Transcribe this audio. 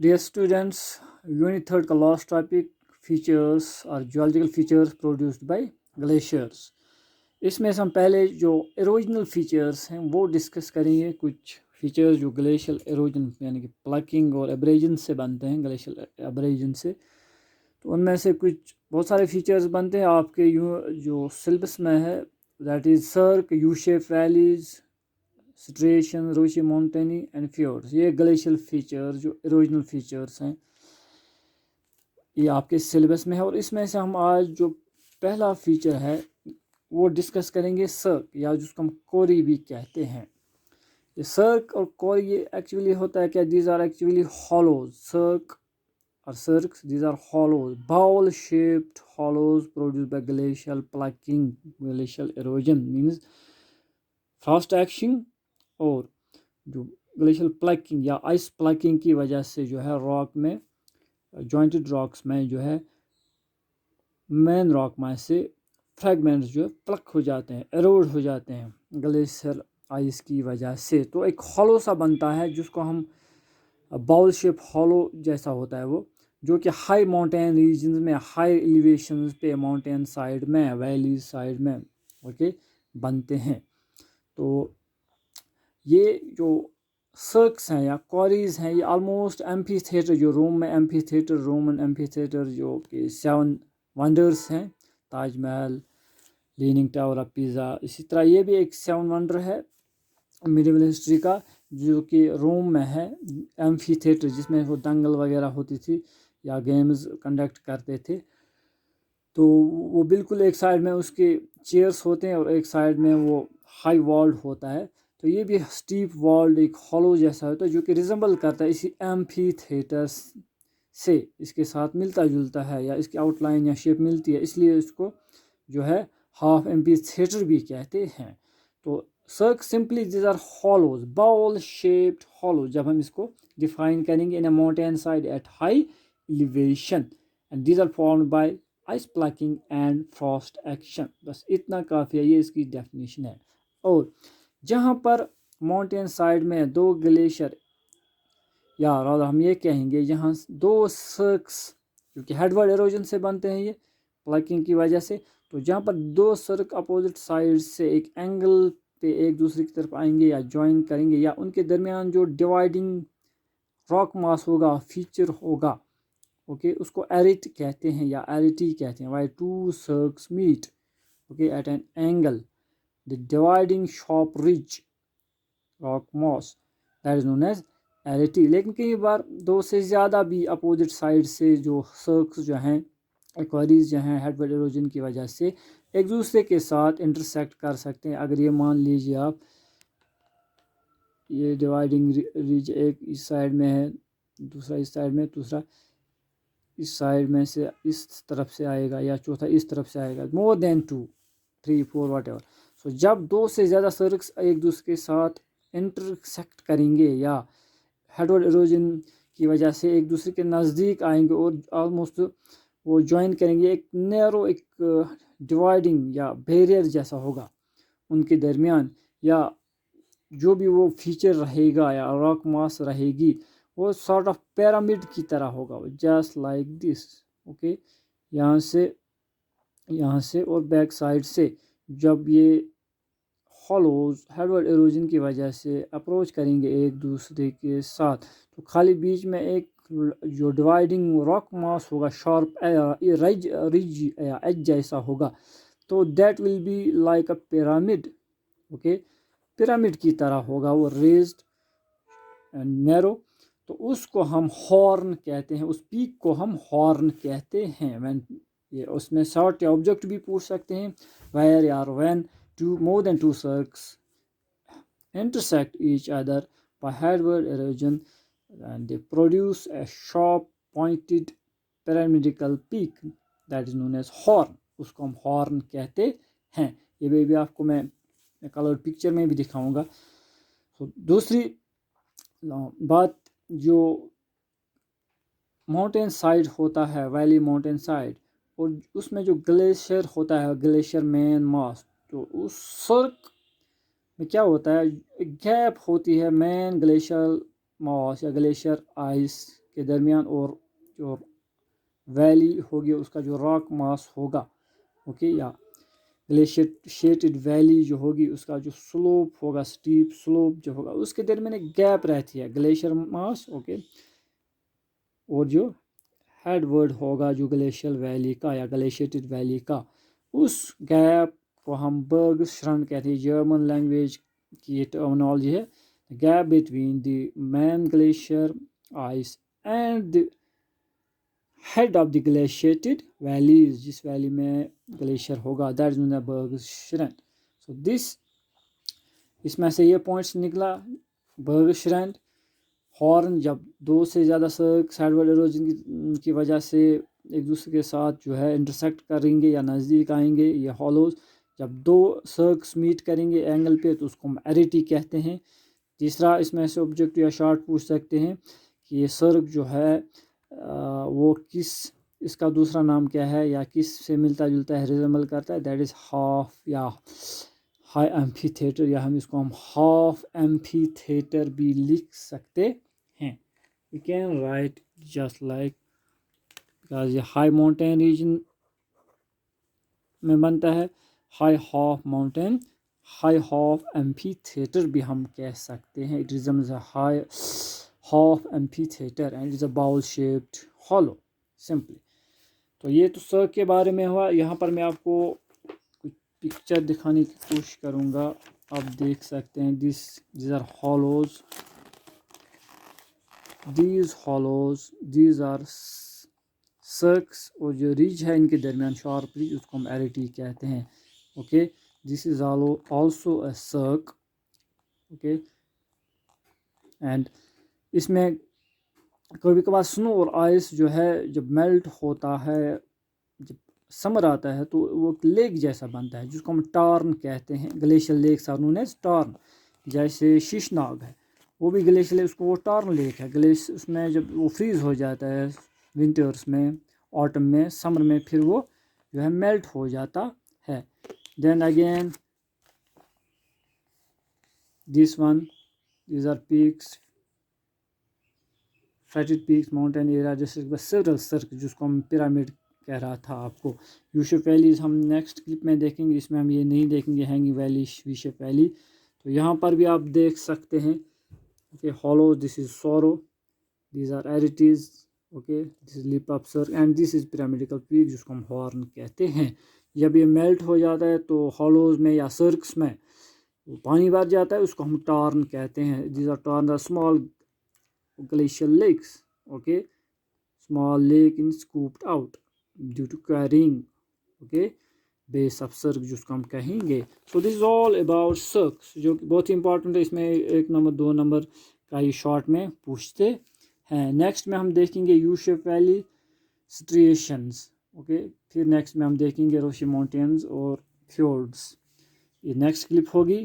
Dear students, Unit 3 का last topic features और geological features produced by glaciers. इसमें से हम पहले जो erosional features हैं वो डिस्कस करेंगे. कुछ फीचर्स जो ग्लेशियल एरोजन यानी कि प्लकिंग और एब्रेजन से बनते हैं, ग्लेशियल एब्रेजन से, तो उनमें से कुछ बहुत सारे फीचर्स बनते हैं आपके जो सिलेबस में है. That is cirque, U shape valleys, striation, roche moutonnee and fjords. ये ग्लेशियल फीचर जो इरोजनल फीचर्स हैं ये आपके सिलेबस में है. और इसमें से हम आज जो पहला फीचर है वो डिस्कस करेंगे सर्क, या जिसको हम कोरी भी कहते हैं. ये सर्क और कोरी ये एक्चुअली होता है क्या? These are actually hollows. Cirque और cirques, these are hollows, bowl shaped hollows produced by glacial plucking. Glacial erosion means frost action और जो ग्लेशियल प्लकिंग या आइस प्लकिंग की वजह से जो है रॉक में, जॉइंटेड रॉक्स में जो है मेन रॉक में से फ्रेगमेंट्स जो है प्लक हो जाते हैं, एरोड हो जाते हैं ग्लेशियल आइस की वजह से. तो एक हॉलो सा बनता है जिसको हम बाउल शेप हॉलो जैसा होता है वो, जो कि हाई माउंटेन रीजन में, हाई एलिवेशन पे, माउंटेन साइड में, वैली साइड में ओके बनते हैं. तो ये जो सर्क्स हैं या क्वारीज हैं ये ऑलमोस्ट एम्फी थिएटर, जो रोम में amphi theatre, Roman amphi theatre जो कि 7 वंडर्स हैं, Taj Mahal, leaning tower of pizza, इसी तरह ये भी एक 7 वंडर है मिडिवल हिस्ट्री का, जो कि रोम में है. एम्फी थिएटर जिसमें वो दंगल वगैरह होती थी या गेम्स कंडक्ट करते थे, तो वो बिल्कुल एक साइड में उसके चेयर्स होते हैं और एक साइड में वो हाई वॉल्ड होता है. तो ये भी स्टीप वॉल्ड एक हॉलो जैसा होता है जो कि रिजेंबल करता है इसी एम्फी थिएटर से, इसके साथ मिलता जुलता है या इसकी आउटलाइन या शेप मिलती है, इसलिए इसको जो है हाफ एम्फी थिएटर भी कहते हैं. तो cirque simply these are hollows, bowl shaped hollows, जब हम इसको डिफाइन करेंगे in a mountain side at high elevation, and these are formed by ice plucking and frost action. बस इतना काफ़ी है, ये इसकी डेफिनेशन है. और जहाँ पर माउंटेन साइड में दो ग्लेशियर, या रादर हम ये कहेंगे यहाँ दो सर्क्स, क्योंकि हेडवर्ड एरोजन से बनते हैं ये प्लकिंग की वजह से, तो जहाँ पर दो सर्क अपोजिट साइड से एक एंगल पे एक दूसरे की तरफ आएंगे या ज्वाइन करेंगे, या उनके दरमियान जो डिवाइडिंग रॉक मास होगा, फीचर होगा, ओके उसको एरिट कहते हैं या एरिटी कहते हैं. Why two cirques meet okay at an angle, the dividing sharp ridge rock mass, that is known as arete. लेकिन कई बार दो से ज़्यादा भी अपोजिट साइड से जो सर्क्स जो हैं, एक्वारीज जो हैं हेडवर्ड एरोजन की वजह से एक दूसरे के साथ इंटरसेक्ट कर सकते हैं. अगर ये मान लीजिए आप, ये डिवाइडिंग रिज एक इस साइड में है, दूसरा इस साइड में, दूसरा इस साइड में से इस तरफ से आएगा, या चौथा इस तरफ से आएगा, मोर देन 2, 3, 4 वाट एवर. सो जब दो से ज़्यादा सर्क्स एक दूसरे के साथ इंटरसेक्ट करेंगे या हेडवर्ड एरोजन की वजह से एक दूसरे के नज़दीक आएंगे और ऑलमोस्ट वो ज्वाइन करेंगे, एक नैरो एक डिवाइडिंग या बैरियर जैसा होगा उनके दरमियान, या जो भी वो फीचर रहेगा या रॉक मास रहेगी वो सॉर्ट ऑफ पिरामिड की तरह होगा, जस्ट लाइक दिस. ओके यहाँ से और बैक साइड से जब ये हॉलोज हेडवर्ड एरोजन की वजह से अप्रोच करेंगे एक दूसरे के साथ, तो खाली बीच में एक जो डिवाइडिंग रॉक मास होगा, शार्प रिज या एज जैसा होगा, तो that will be like a pyramid. Okay pyramid की तरह होगा वो, रेज्ड एंड नैरो. तो उसको हम हॉर्न कहते हैं, उस पीक को हम हॉर्न कहते हैं. व्हेन ये उसमें शॉर्ट या ऑब्जेक्ट भी पूछ सकते हैं, वेयर या when more than two cirques intersect each other by headward erosion, and they produce a sharp pointed pyramidal peak that is known as horn. उसको हम हॉर्न कहते हैं. ये भी आपको मैं कलर्ड पिक्चर में भी दिखाऊंगा. तो दूसरी बात, जो माउंटेन साइड होता है, वैली माउंटेन साइड, और उसमें जो ग्लेशियर होता है, ग्लेशियर मेन मास, तो उस सर्क में क्या होता है, एक गैप होती है मेन ग्लेशियर मास या ग्लेशियर आइस के दरमियान और जो वैली होगी उसका जो रॉक मास होगा, ओके, या ग्लेशिएटेड वैली जो होगी उसका जो स्लोप होगा, स्टीप स्लोप जो होगा, उसके दरमियान एक गैप रहती है ग्लेशियर मास, ओके, और जो हेडवर्ड होगा जो ग्लेशियल वैली का या ग्लेशिएटेड वैली का, उस गैप को हम बर्गश्रंट कहते हैं। जर्मन लैंग्वेज की ये टर्मिनोलॉजी है। Gap between the main glacier ice and the head of the glaciated valleys, जिस वैली में ग्लेशियर होगा, that is known bergschrund. So this, इसमें से ये पॉइंट्स निकला। बर्गश्रंट हॉर्न, जब दो से ज़्यादा सर्क साइडवर्ड इरोजन की वजह से एक दूसरे के साथ जो है इंटरसेक्ट करेंगे या नज़दीक आएंगे, ये हॉलोज जब दो सर्क्स मीट करेंगे एंगल पे तो उसको हम एरिटी कहते हैं। तीसरा, इसमें से ऑब्जेक्टिव या शॉर्ट पूछ सकते हैं कि ये सर्क जो है वो किस, इसका दूसरा नाम क्या है या किस से मिलता जुलता है, रिजेंबल करता है, दैट इज़ हाफ या हाई एम्फी थिएटर, या हम इसको हम हाफ एम्फी थिएटर भी लिख सकते हैं। We can write just like, because ये हाई माउंटेन रीजन में बनता है, high half mountain, high half amphitheatre भी हम कह सकते हैं। It resembles a high half amphitheatre and is a bowl shaped hollow simply. तो ये तो सर्क के बारे में हुआ। यहाँ पर मैं आपको कुछ पिक्चर दिखाने की कोशिश करूँगा। आप देख सकते हैं these are hollows, these are सर्क्स, और जो रिज है इनके दरमियान शार्प रिज, उसको हम एरिटी कहते हैं, okay. This is also a cirque, okay. And इसमें कभी कभार स्नो और आइस जो है जब मेल्ट होता है, जब समर आता है तो वो लेक जैसा बनता है जिसको हम टार्न कहते हैं। Glacial lakes are known as tarn. जैसे शीशनाग है, वो भी ग्लेशियल, उसको वो टार्न लेक है। ग्लेशियर उसमें जब वो फ्रीज हो जाता है विंटर्स में, ऑटम में, समर में, फिर वो जो है मेल्ट हो जाता है। Then again this one, these are peaks, faceted peaks, mountain area, जैसे सेवरल सर्क, जिसको हम पिरामिड कह रहा था आपको। यूशेफ वैलीज हम नेक्स्ट क्लिप में देखेंगे, इसमें हम ये नहीं देखेंगे हैंगिंग वैली, यूशेफ वैली। तो यहाँ पर भी आप देख सकते हैं, okay, hollow, this is sorrow, these are aretes, okay, this is lip of cirque and this is pyramidical peak, जिसको हम हॉर्न कहते हैं। जब ये मेल्ट हो जाता है तो हॉलोज में या सर्क्स में पानी भर जाता है, उसको हम टार्न कहते हैं। These are tarn, small glacial lakes, okay, small lake in scooped out due to carrying, okay, base of cirque, जिसको हम कहेंगे। so this is all about cirques, जो बहुत ही इंपॉर्टेंट है। इसमें 1 नंबर 2 नंबर का ये शॉर्ट में पूछते हैं। नेक्स्ट में हम देखेंगे U shape valley striations, okay. फिर नेक्स्ट में हम देखेंगे रोशी माउंटेन्स और फ्योर्ड्स। ये नेक्स्ट क्लिप होगी।